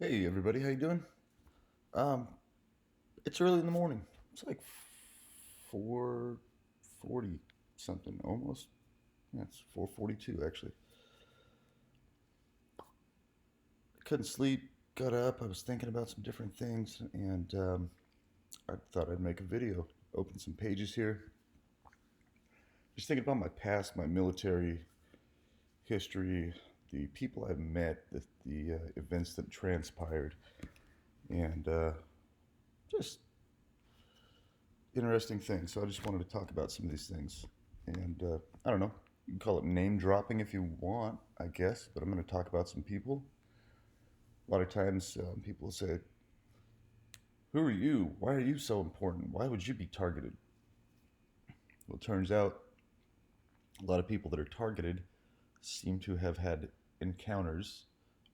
Hey everybody, how you doing? Um, it's early in the morning. It's like 4:40 something almost. Yeah, it's 4:42 actually. I couldn't sleep, got up, I was thinking about some different things, and I thought I'd make a video. Open some pages here. Just thinking about my past, my military history, the people I've met, the events that transpired, and just interesting things. So I just wanted to talk about some of these things. And I don't know, you can call it name dropping if you want, I guess, but I'm going to talk about some people. A lot of times people say, "Who are you? Why are you so important? Why would you be targeted?" Well, it turns out a lot of people that are targeted seem to have had encounters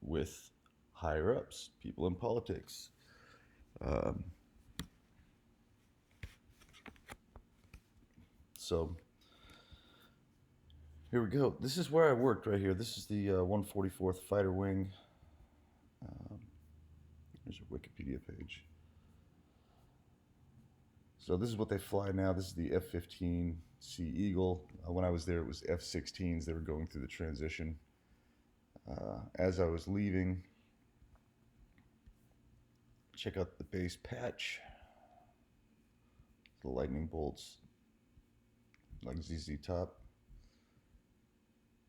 with higher ups, people in politics. Um, so here we go. This is where I worked right here. This is the 144th Fighter Wing. Um, There's a Wikipedia page. So this is what they fly now. This is the F-15 Sea Eagle. When I was there, it was F-16s. They were going through the transition. As I was leaving, check out the base patch. The lightning bolts, like ZZ Top.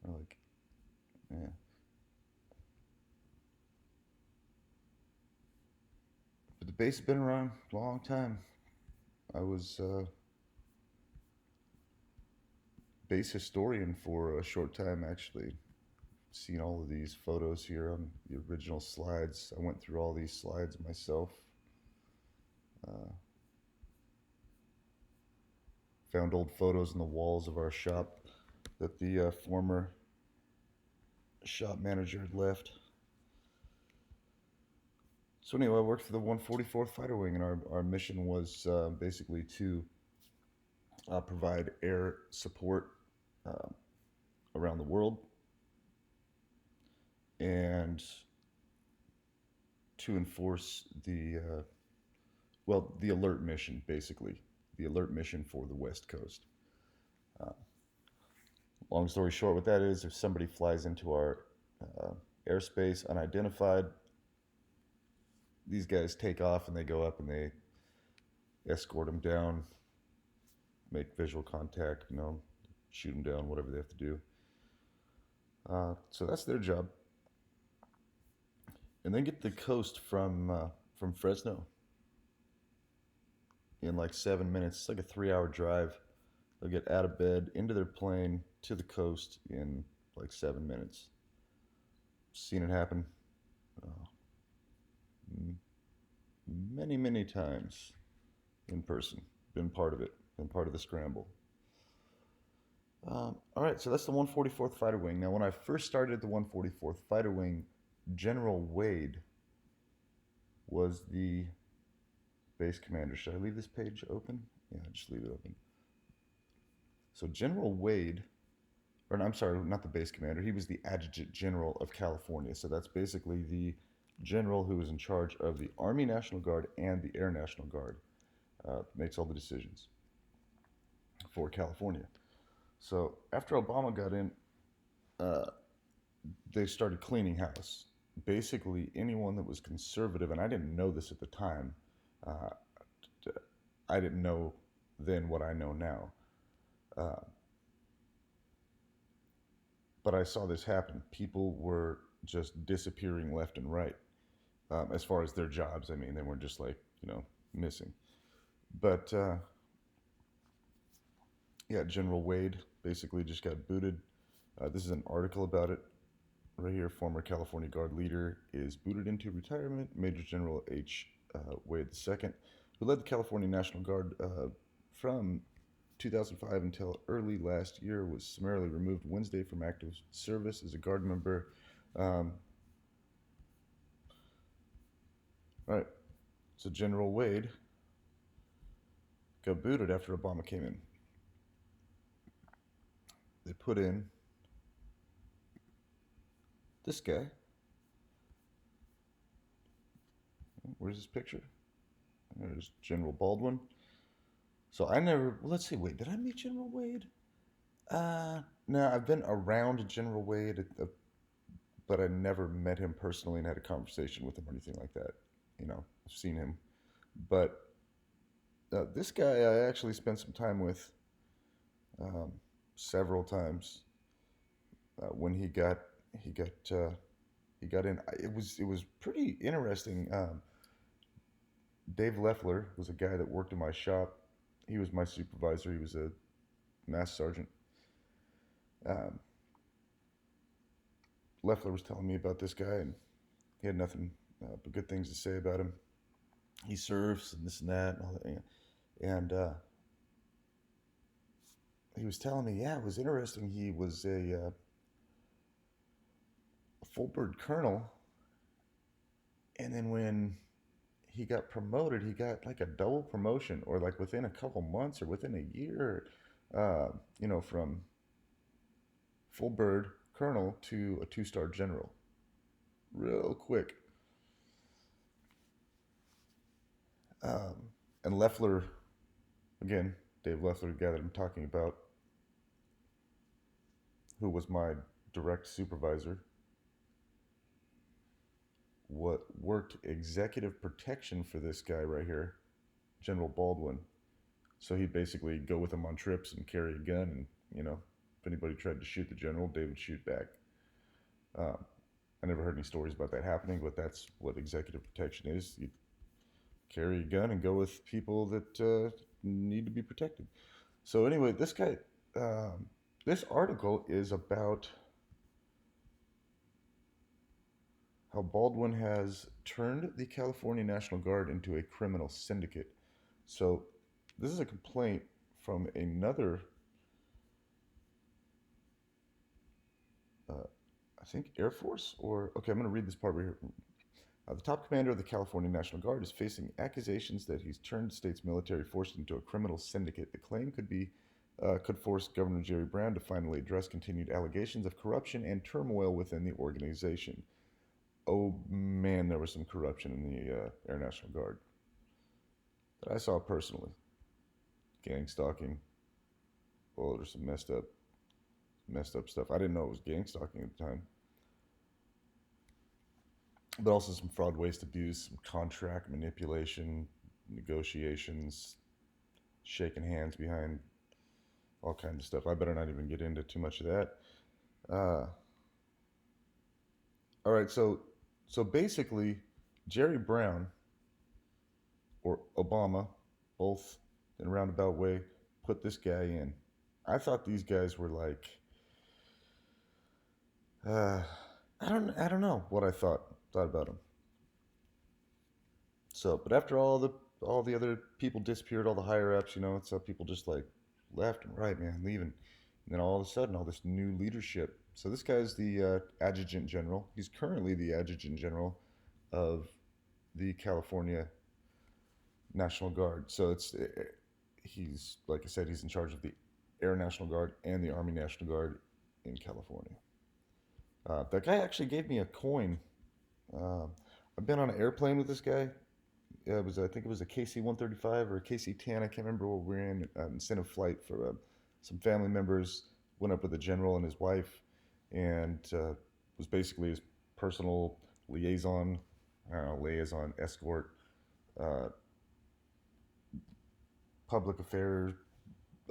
Or like, yeah. But the base has been around a long time. I was base historian for a short time, actually. Seen all of these photos here on the original slides. I went through all these slides myself. Uh, Found old photos in the walls of our shop that the former shop manager had left. So anyway, I worked for the 144th Fighter Wing, and our mission was basically to provide air support uh, around the world and to enforce the alert mission, basically the alert mission for the West Coast. Uh, Long story short, what that is, if somebody flies into our uh, airspace unidentified, these guys take off and they go up and they escort them down, make visual contact, shoot them down, whatever they have to do. So that's their job, and then get the coast from Fresno in like 7 minutes. It's like a 3-hour drive. They'll get out of bed, into their plane, to the coast in like 7 minutes. Seen it happen uh, many, many times in person. Been part of it. Been part of the scramble. All right, so that's the 144th Fighter Wing. Now, when I first started the 144th Fighter Wing, General Wade was the base commander. Should I leave this page open? Yeah, just leave it open. So General Wade, or I'm sorry, not the base commander. He was the Adjutant General of California. So that's basically the general who is in charge of the Army National Guard and the Air National Guard. Makes all the decisions for California. So after Obama got in, uh, they started cleaning house. Basically, anyone that was conservative, and I didn't know this at the time, uh, I didn't know then what I know now. Uh, but I saw this happen. People were just disappearing left and right as far as their jobs. I mean, they weren't just like, missing. But yeah, General Wade basically just got booted. This is an article about it right here. Former California Guard leader is booted into retirement. Major General H. Wade II, who led the California National Guard from 2005 until early last year, was summarily removed Wednesday from active service as a Guard member. All right, so General Wade got booted after Obama came in. They put in this guy, Where's his picture? There's General Baldwin. So I never. Let's see. Wait, did I meet General Wade? No, I've been around General Wade, but I never met him personally and had a conversation with him or anything like that. I've seen him, but this guy I actually spent some time with um, several times when he got he got in. It was pretty interesting. Dave Leffler was a guy that worked in my shop. He was my supervisor. He was a mass sergeant. Um, Leffler was telling me about this guy, and he had nothing but good things to say about him. He serves and this and that and all that. And he was telling me, yeah, it was interesting. He was a full bird colonel, and then when he got promoted, he got like a double promotion, or like within a couple months or within a year, from full bird colonel to a 2-star general, real quick. And Leffler, again, Dave Leffler, the guy that I'm talking about, who was my direct supervisor, what worked executive protection for this guy right here, General Baldwin. So he'd basically go with him on trips and carry a gun, and if anybody tried to shoot the general, Dave would shoot back. I never heard any stories about that happening, but that's what executive protection is. You carry a gun and go with people that need to be protected. So anyway, this guy, this article is about how Baldwin has turned the California National Guard into a criminal syndicate. So this is a complaint from another, I think Air Force, okay, I'm going to read this part right here. The top commander of the California National Guard is facing accusations that he's turned the state's military force into a criminal syndicate. The claim could force Governor Jerry Brown to finally address continued allegations of corruption and turmoil within the organization. Oh man, there was some corruption in the Air National Guard that I saw personally. Gang stalking. Oh, there's some messed up stuff. I didn't know it was gang stalking at the time. But also some fraud, waste, abuse, some contract manipulation, negotiations, shaking hands behind all kinds of stuff. I better not even get into too much of that. All right, so basically, Jerry Brown or Obama, both in a roundabout way, put this guy in. I thought these guys were like, I don't know what I thought about him. So, but after all the other people disappeared, all the higher ups, it's people just like left and right, man, leaving. And then all of a sudden, all this new leadership. So this guy's the adjutant general. He's currently the adjutant general of the California National Guard. So he's, like I said, he's in charge of the Air National Guard and the Army National Guard in California. That guy actually gave me a coin. I've been on an airplane with this guy. I think it was a KC-135 or a KC-10. I can't remember what we were in. Incentive flight for some family members. Went up with the general and his wife, and was basically his personal liaison, escort, public affairs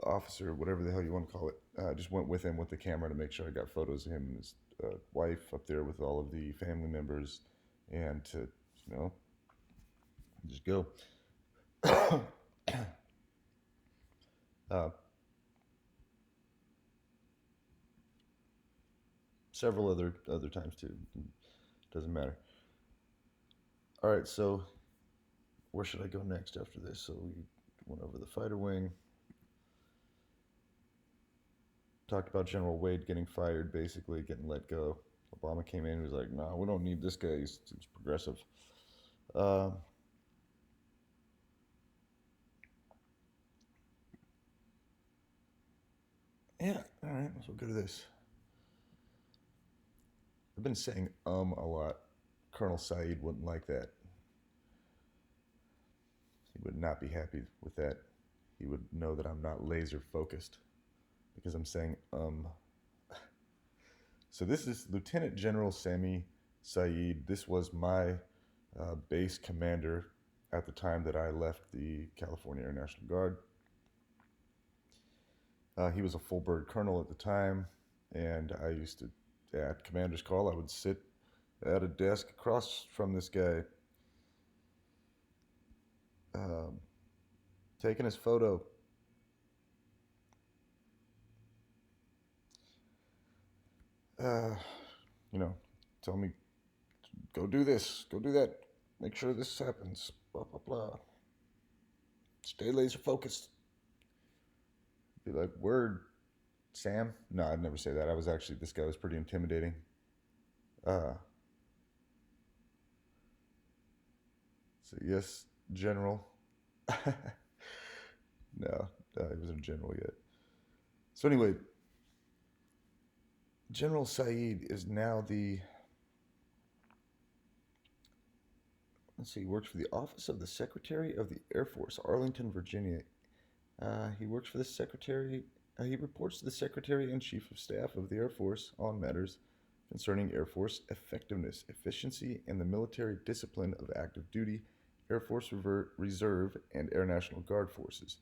officer, whatever the hell you want to call it. Just went with him with the camera to make sure I got photos of him and his wife up there with all of the family members, and to just go. Several other times too. Doesn't matter. All right, so where should I go next after this? So we went over the fighter wing. Talked about General Wade getting fired, basically getting let go. Obama came in and was like, "Nah, we don't need this guy. He's progressive." Yeah, all right, so we'll go to this. I've been saying a lot. Colonel Saeed wouldn't like that. He would not be happy with that. He would know that I'm not laser focused because I'm saying. So this is Lieutenant General Sami Saeed. This was my base commander at the time that I left the California Air National Guard. He was a full bird colonel at the time, and I used to, at commander's call, I would sit at a desk across from this guy, taking his photo. You know, tell me, go do this, go do that, make sure this happens, blah, blah, blah. Stay laser focused. Be like, word, Sam? No, I'd never say that. This guy was pretty intimidating. So, yes, General. No, he wasn't a general yet. So, anyway, General Saeed is now he works for the Office of the Secretary of the Air Force, Arlington, Virginia. He works for the Secretary. He reports to the Secretary and Chief of Staff of the Air Force on matters concerning Air Force effectiveness, efficiency, and the military discipline of active duty, Air Force Reserve, and Air National Guard forces.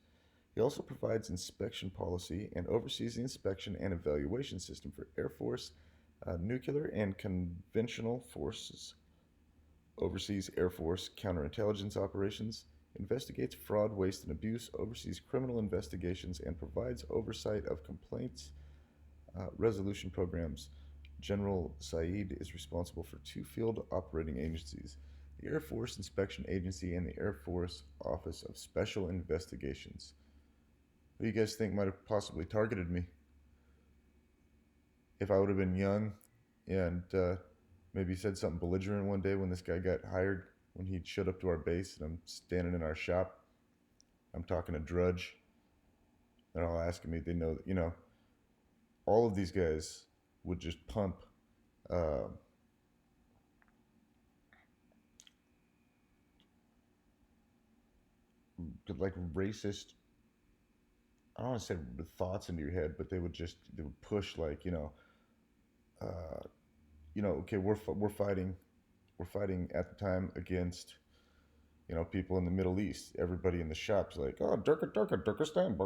He also provides inspection policy and oversees the inspection and evaluation system for Air Force, nuclear, and conventional forces, oversees Air Force counterintelligence operations, investigates fraud, waste, and abuse, oversees criminal investigations, and provides oversight of complaints resolution programs. General Saeed is responsible for 2 field operating agencies, the Air Force Inspection Agency and the Air Force Office of Special Investigations. Who do you guys think might have possibly targeted me? If I would have been young and maybe said something belligerent one day when this guy got hired, when he showed up to our base and I'm standing in our shop, I'm talking to Drudge, they're all asking me, they know that, all of these guys would just pump like racist, I don't want to say thoughts into your head, but they would push like, okay, we're fighting at the time against, people in the Middle East. Everybody in the shop's like, oh, Turkestan,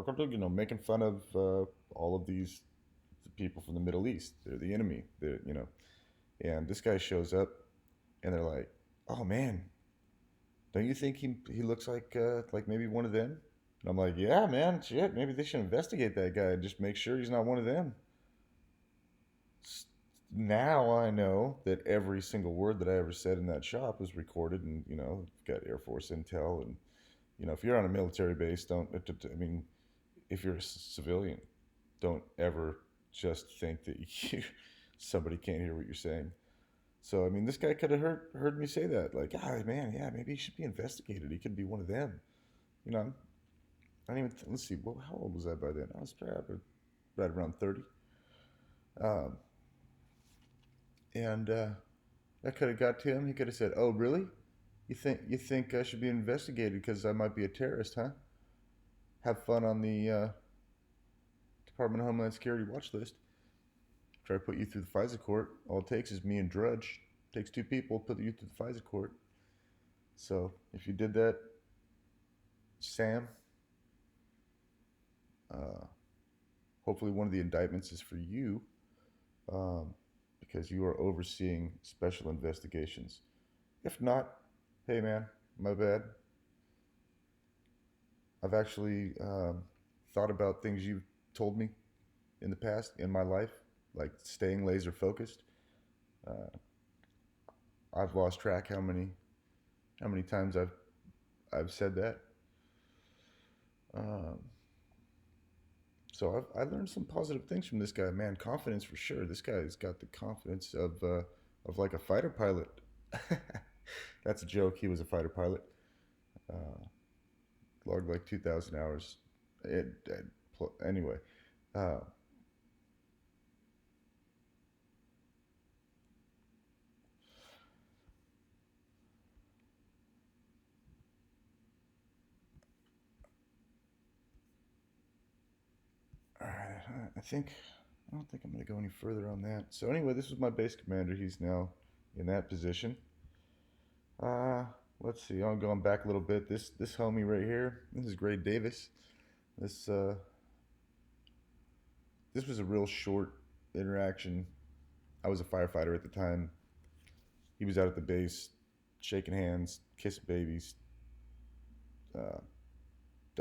making fun of all of these people from the Middle East. They're the enemy. And this guy shows up, and they're like, oh man, don't you think he looks like maybe one of them? And I'm like, yeah, man, shit, maybe they should investigate that guy and just make sure he's not one of them. Now I know that every single word that I ever said in that shop was recorded, and got Air Force intel, and if you're on a military base, if you're a civilian, don't ever just think that somebody can't hear what you're saying. So this guy could have heard me say that, like, man, yeah, maybe he should be investigated. He could be one of them. I don't even. Let's see. Well, how old was I by then? I was probably right around 30. And that could have got to him. He could have said, "Oh, really? You think I should be investigated because I might be a terrorist, huh? Have fun on the Department of Homeland Security watch list. Try to put you through the FISA court. All it takes is me and Drudge. It takes 2 people to put you through the FISA court. So if you did that, Sam, hopefully one of the indictments is for you, because you are overseeing special investigations. If not, hey man, my bad. I've actually thought about things you've told me in the past in my life, like staying laser focused. I've lost track how many times I've said that. So I learned some positive things from this guy, man. Confidence for sure. This guy's got the confidence of like a fighter pilot. That's a joke. He was a fighter pilot. Logged like 2,000 hours. Anyway. I don't think I'm going to go any further on that. So anyway, this was my base commander. He's now in that position. Uh, let's see. I'm going back a little bit. This homie right here. This is Gray Davis. This this was a real short interaction. I was a firefighter at the time. He was out at the base, shaking hands, kissing babies. Uh,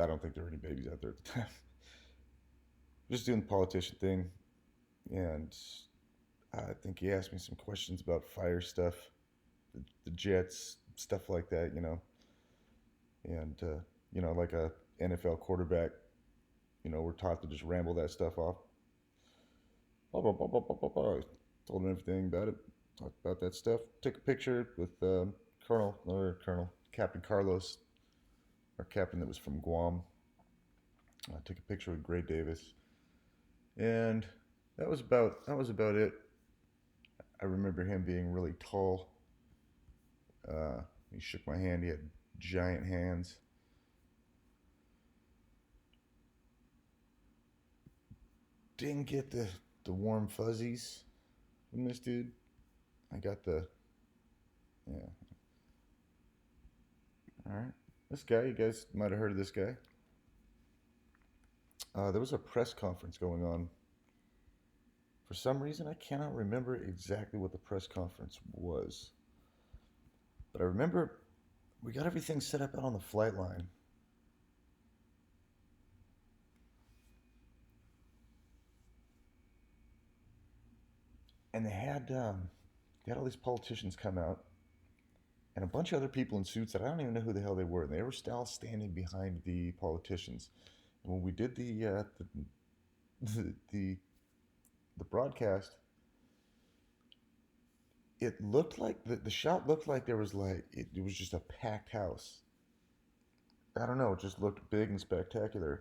I don't think there were any babies out there at the time. Just doing the politician thing, and I think he asked me some questions about fire stuff, the jets, stuff like that, and like a NFL quarterback, we're taught to just ramble that stuff off. Blah, blah, blah, blah, blah, blah, blah. Told him everything about it, talked about that stuff. Took a picture with Captain Carlos, our captain that was from Guam. I took a picture with Gray Davis, and that was about it. I remember him being really tall. He shook my hand. He had giant hands. Didn't get the warm fuzzies from this dude. I got yeah. All right. This guy, you guys might have heard of this guy. There was a press conference going on. For some reason, I cannot remember exactly what the press conference was. But I remember we got everything set up out on the flight line. And they had all these politicians come out and a bunch of other people in suits that I don't even know who the hell they were. And they were still standing behind the politicians. And when we did the broadcast, it looked like the shot looked like there was it was just a packed house. I don't know, it just looked big and spectacular.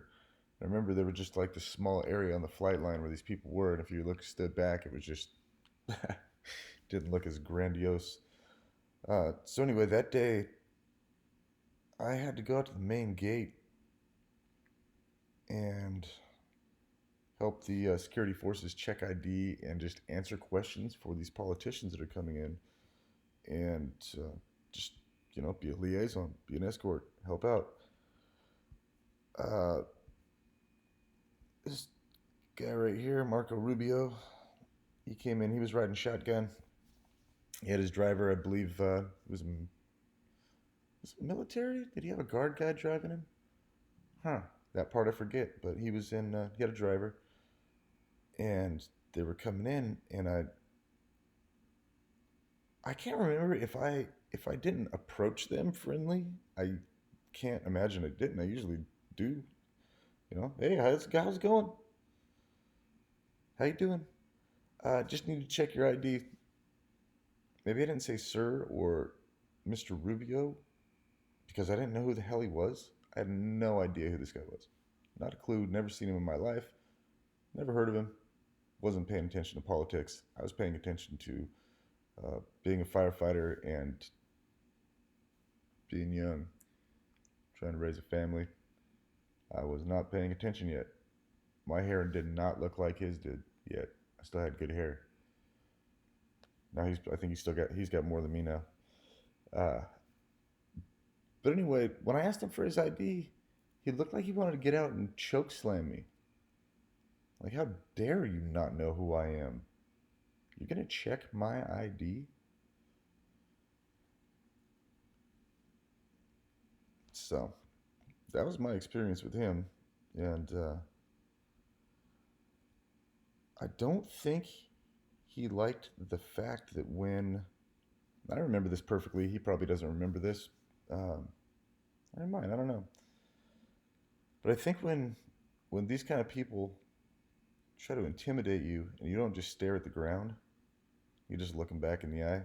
I remember there was just like this small area on the flight line where these people were, and if you stood back, it was just didn't look as grandiose. So anyway, that day I had to go out to the main gate and help the security forces check ID and just answer questions for these politicians that are coming in, and just be a liaison, be an escort, help out. This guy right here, Marco Rubio, he came in. He was riding shotgun. He had his driver, I believe, was it military? Did he have a guard guy driving him? Huh. That part I forget. But he was in. He had a driver, and they were coming in, and I can't remember if I didn't approach them friendly. I can't imagine I didn't. I usually do. Hey, how's it going? How you doing? Just need to check your ID. Maybe I didn't say sir or Mr. Rubio because I didn't know who the hell he was. I had no idea who this guy was. Not a clue. Never seen him in my life. Never heard of him. Wasn't paying attention to politics. I was paying attention to being a firefighter and being young, trying to raise a family. I was not paying attention yet. My hair did not look like his did yet. I still had good hair. Now I think he's got more than me now. But anyway, when I asked him for his ID, he looked like he wanted to get out and choke slam me. Like, how dare you not know who I am? You're gonna check my ID? So, that was my experience with him. And I don't think he liked the fact that I remember this perfectly. He probably doesn't remember this. Never mind, I don't know. But I think when these kind of people try to intimidate you and you don't just stare at the ground, you just look them back in the eye,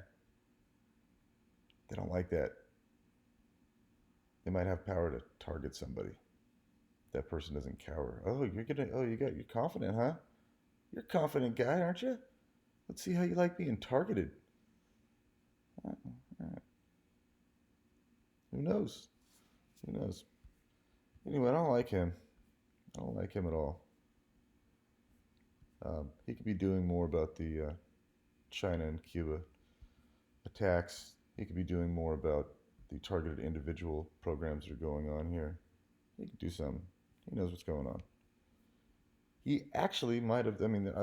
they don't like that. They might have power to target somebody. That person doesn't cower. You're confident, huh? You're a confident guy, aren't you? Let's see how you like being targeted. All right. Who knows? Anyway, I don't like him. I don't like him at all. He could be doing more about the China and Cuba attacks. He could be doing more about the targeted individual programs that are going on here. He could do some. He knows what's going on. He actually might have. I mean, I,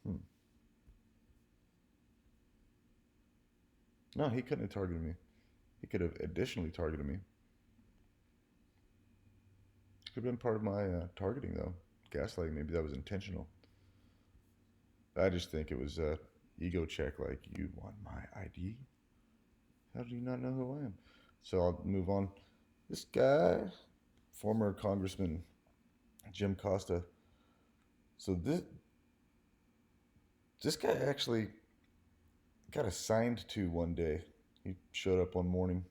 hmm. No, he couldn't have targeted me. He could have additionally targeted me. Could have been part of my targeting though. Gaslighting. Maybe that was intentional. I just think it was a ego check. Like, you want my ID? How do you not know who I am? So I'll move on. This guy, former Congressman Jim Costa. So this guy actually got assigned to one day. He showed up one morning,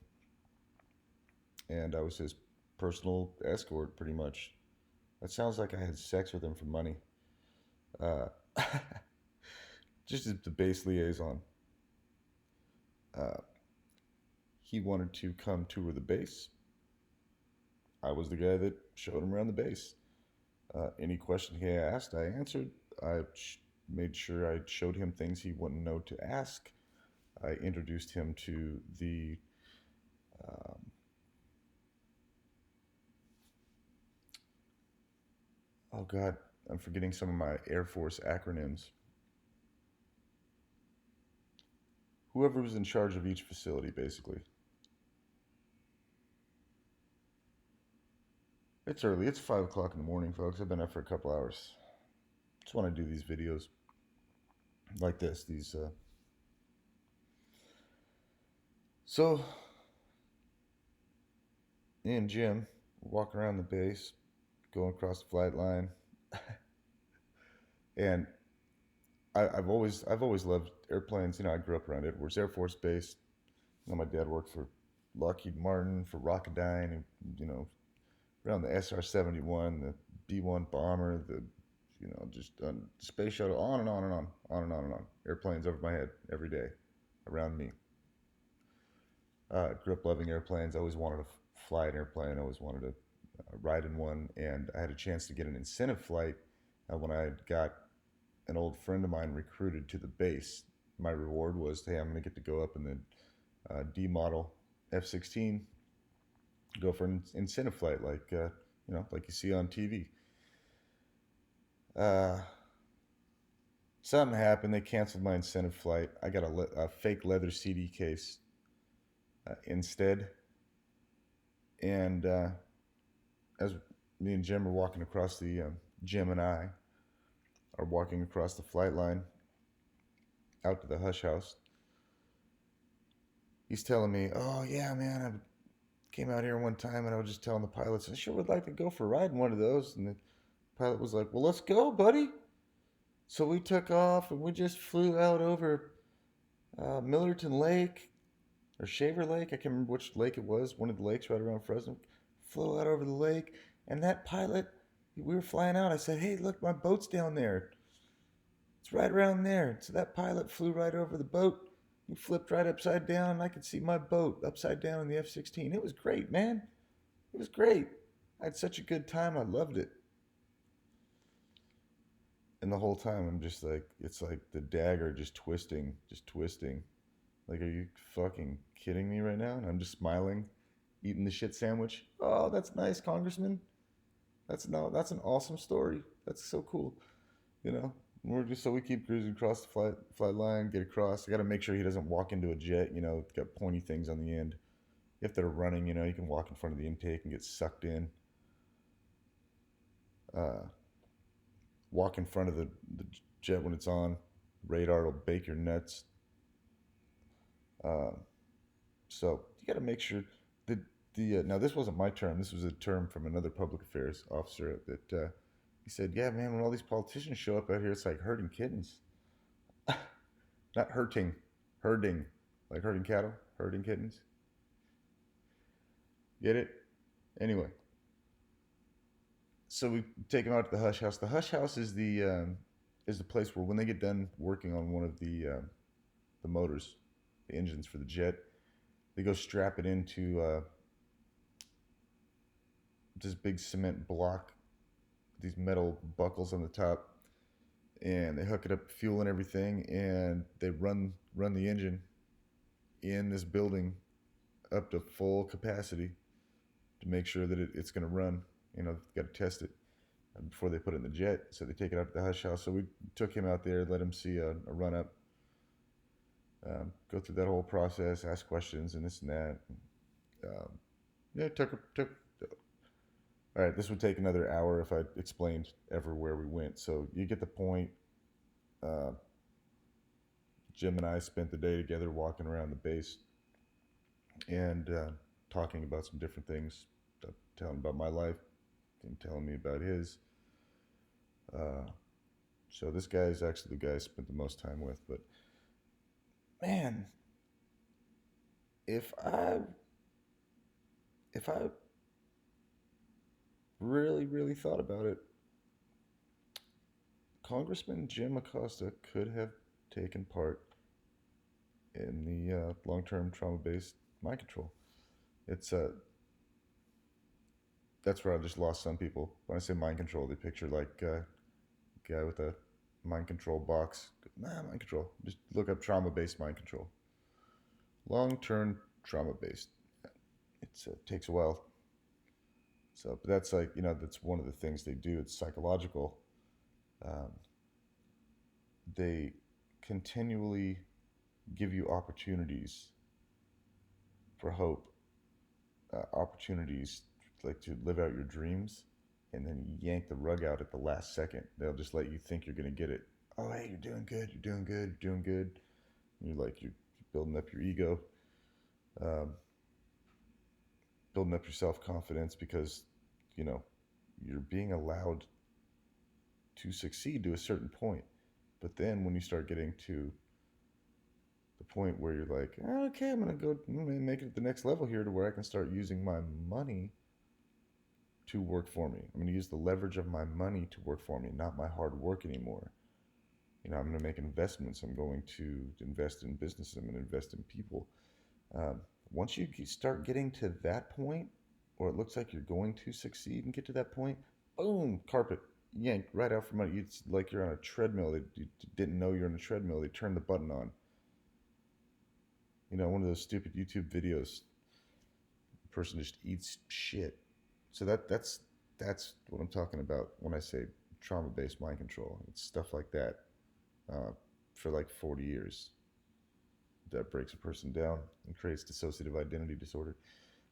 and I was his personal escort, pretty much. That sounds like I had sex with him for money. Uh, just as the base liaison. Uh, he wanted to come tour the base. I was the guy that showed him around the base. Any question he asked, I answered. I made sure I showed him things he wouldn't know to ask. I introduced him to the um, oh God, I'm forgetting some of my Air Force acronyms. Whoever was in charge of each facility, basically. It's early. It's 5 o'clock in the morning, folks. I've been up for a couple hours. Just want to do these videos like this. So me and Jim walking around the base, going across the flight line, and I've always loved airplanes. I grew up around Edwards Air Force Base. My dad worked for Lockheed Martin, for Rocketdyne, and around the SR-71, the B-1 bomber, the just space shuttle, on and on and on, on and on and on. Airplanes over my head every day, around me. Grew up loving airplanes. I always wanted to fly an airplane. I always wanted to ride in one, and I had a chance to get an incentive flight when I got an old friend of mine recruited to the base. My reward was, hey, I'm going to get to go up in the D model F-16, go for an incentive flight like you see on TV. Uh, Something happened. They canceled my incentive flight. I got a fake leather CD case instead. And as me and Jim are walking across Jim and I are walking across the flight line out to the hush house. He's telling me, oh, yeah, man, I came out here one time and I was just telling the pilots, I sure would like to go for a ride in one of those. And the pilot was like, well, let's go, buddy. So we took off and we just flew out over Millerton Lake or Shaver Lake. I can't remember which lake it was. One of the lakes right around Fresno. Flew out over the lake, and that pilot, we were flying out. I said, hey, look, my boat's down there. It's right around there. So that pilot flew right over the boat. He flipped right upside down, and I could see my boat upside down in the F-16. It was great, man. It was great. I had such a good time. I loved it. And the whole time, I'm just like, it's like the dagger just twisting, just twisting. Like, are you fucking kidding me right now? And I'm just smiling, eating the shit sandwich. Oh, that's nice, Congressman. That's an awesome story. That's so cool. You know, we keep cruising across the flight line, get across. I got to make sure he doesn't walk into a jet. It's got pointy things on the end. If they're running, you can walk in front of the intake and get sucked in. Uh, Walk in front of the jet when it's on. Radar will bake your nuts. Uh, so you got to make sure that now this wasn't my term. This was a term from another public affairs officer that he said, "Yeah, man, when all these politicians show up out here, it's like herding kittens. Not hurting, herding, like herding cattle, herding kittens. Get it? Anyway, so we take them out to the hush house. The hush house is the place where when they get done working on one of the motors, the engines for the jet, they go strap it into this big cement block, these metal buckles on the top, and they hook it up to fuel and everything, and they run the engine in this building up to full capacity to make sure that it's going to run. You know, they've got to test it before they put it in the jet. So they take it out to the hush house. So we took him out there, let him see a run up, go through that whole process, ask questions and this and that. Um, yeah, took. All right, this would take another hour if I explained everywhere we went. So you get the point. Uh, Jim and I spent the day together walking around the base and talking about some different things, telling about my life, him telling me about his. Uh, so this guy is actually the guy I spent the most time with. But man, if I if I really thought about it, Congressman Jim Acosta could have taken part in the long-term trauma-based mind control. It's that's where I just lost some people. When I say mind control, they picture like a guy with a mind control box. Nah, mind control. Just look up trauma-based mind control. Long-term trauma-based. It takes a while. So, but that's like, you know, that's one of the things they do. It's psychological. Um, they continually give you opportunities for hope, opportunities like to live out your dreams, and then yank the rug out at the last second. They'll just let you think you're gonna get it. Oh, hey, you're doing good. You're doing good. You're doing good. And you're building up your ego, um, building up your self confidence because you know you're being allowed to succeed to a certain point. But then when you start getting to the point where you're like, okay, I'm gonna make it at the next level here to where I can start using my money to work for me. I'm gonna use the leverage of my money to work for me, not my hard work anymore. You know, I'm gonna make investments. I'm going to invest in businesses. I'm gonna invest in people. Um, Once you start getting to that point, or it looks like you're going to succeed and get to that point, boom, carpet yanked right out from under you. It's like you're on a treadmill. You didn't know you're on a treadmill. They turned the button on. You know, one of those stupid YouTube videos. The person just eats shit. So that's what I'm talking about when I say trauma-based mind control. It's stuff like that uh, for like 40 years that breaks a person down and creates dissociative identity disorder.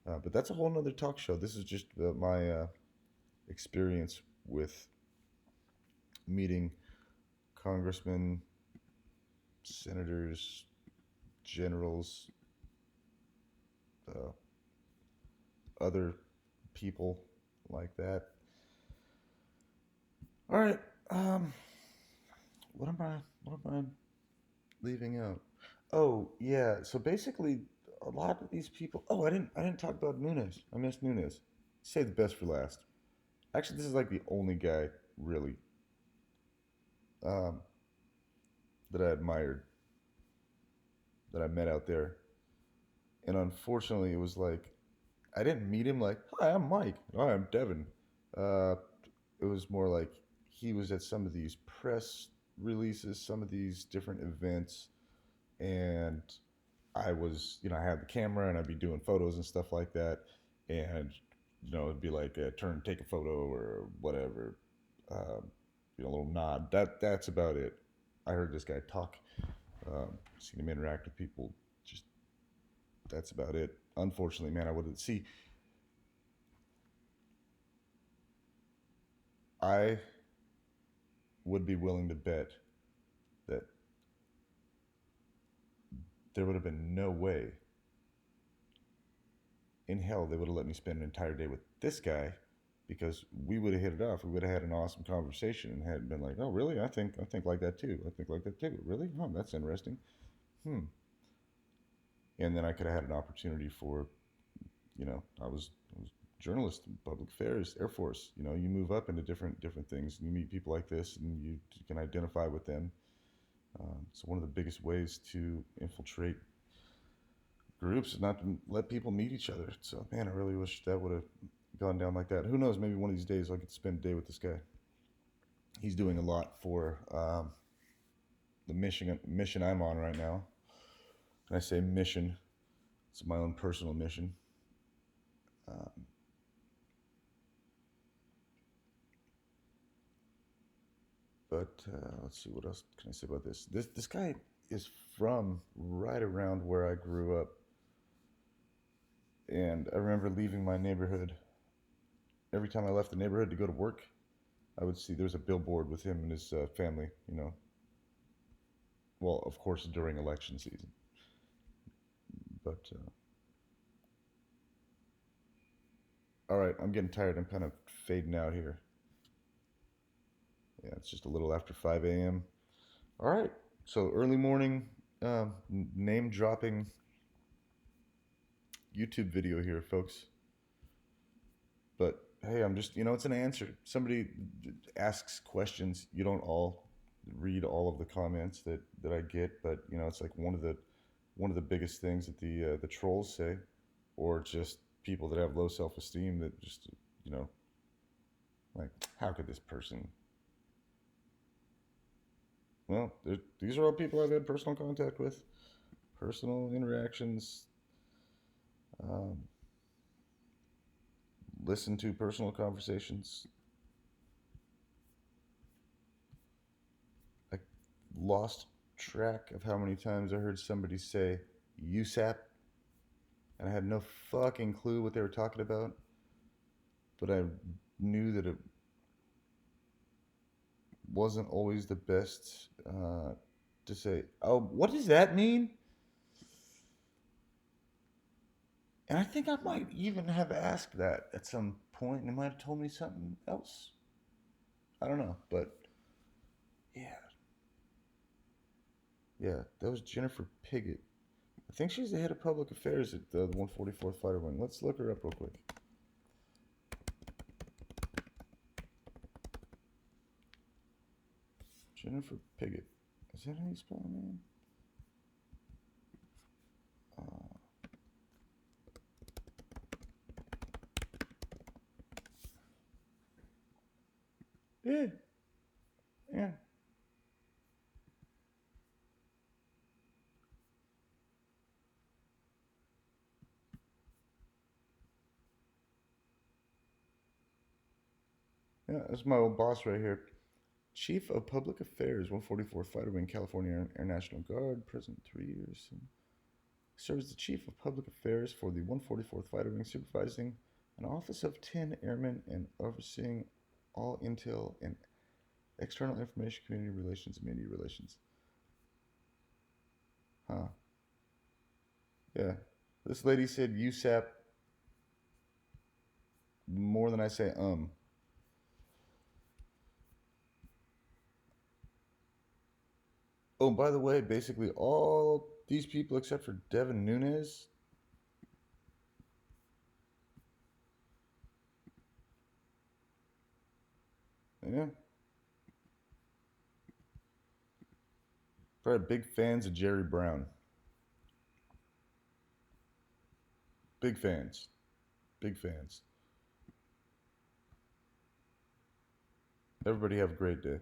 But that's a whole nother talk show. This is just my experience with meeting congressmen, senators, generals, uh, other people like that. All right. Um, what am I leaving out? Oh yeah. So basically, a lot of these people. Oh, I didn't talk about Nunes. I missed Nunes. Say the best for last. Actually, this is like the only guy really um, that I admired that I met out there. And unfortunately, it was like I didn't meet him like, "Hi, I'm Mike. Hi, I'm Devin." Uh, it was more like he was at some of these press releases, some of these different events, and I was, you know, I had the camera and I'd be doing photos and stuff like that, and you know, it'd be like a turn, take a photo or whatever, you know, a little nod. That's about it. I heard this guy talk, seen him interact with people. Just that's about it. Unfortunately, man, I wouldn't see. I would be willing to bet that there would have been no way in hell they would have let me spend an entire day with this guy because we would have hit it off. We would have had an awesome conversation and had been like, "Oh, really? I think like that too. I think like that too. Really? Oh, that's interesting. Hmm." And then I could have had an opportunity for, you know, I was a journalist in public affairs, Air Force. You know, you move up into different things. And you meet people like this, and you can identify with them. So one of the biggest ways to infiltrate groups is not to let people meet each other. So man, I really wish that would have gone down like that. Who knows? Maybe one of these days I'll get to spend a day with this guy. He's doing a lot for the mission I'm on right now. And I say mission, it's my own personal mission. But let's see, what else can I say about this? This guy is from right around where I grew up. And I remember leaving my neighborhood. Every time I left the neighborhood to go to work, I would see there's a billboard with him and his family, you know. Well, of course, during election season. But, all right, I'm getting tired. I'm kind of fading out here. Yeah, it's just a little after 5 a.m. All right, so early morning name dropping YouTube video here, folks. But hey, I'm just, it's an answer. Somebody asks questions. You don't all read all of the comments that I get, but it's like one of the biggest things that the trolls say, or just people that have low self-esteem that just like, how could this person? Well, these are all people I've had personal contact with, personal interactions, listen to personal conversations. I lost track of how many times I heard somebody say USAP, and I had no fucking clue what they were talking about, but I knew that it wasn't always the best to say, oh, what does that mean? And I think I might even have asked that at some point, and they might have told me something else. I don't know, but yeah. Yeah, that was Jennifer Piggott. I think she's the head of public affairs at the 144th Fighter Wing. Let's look her up real quick. Jennifer Piggott. Is that how you spell her name? Yeah. Yeah. Yeah, that's my old boss right here. Chief of Public Affairs, 144th Fighter Wing, California Air National Guard, present 3 years. Serves as the Chief of Public Affairs for the 144th Fighter Wing, supervising an office of 10 airmen and overseeing all intel and external information, community relations, and media relations. Huh. Yeah. This lady said USAP more than I say Oh, by the way, basically all these people except for Devin Nunes. Yeah. Probably big fans of Jerry Brown. Big fans. Big fans. Everybody have a great day.